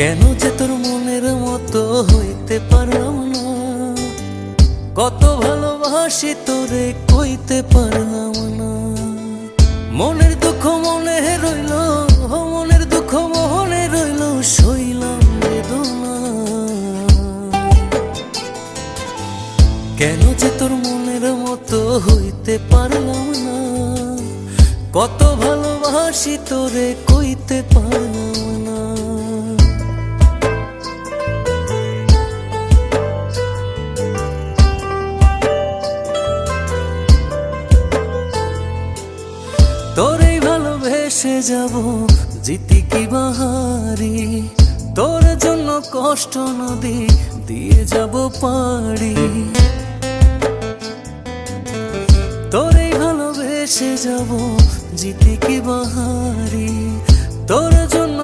কেন যে তোর মনের মতো হইতে পারলাম না, কত ভালোবাসি তোরে কইতে পারলাম না। মনের দুঃখ মনে রইল, মনের দুঃখ মনে রইল, সইলাম বেদনা। কেন যে তোর মনের মতো হইতে পারলাম না, কত ভালোবাসি তোরে কইতে পারলাম না। তোরেই ভালোবেসে যাব জিতি কি বাহারি, তোর জন্য কষ্ট নদী দিয়ে যাব পাড়ি। তোরেই ভালোবেসে যাব জিতি কি বাহারি, তোর জন্য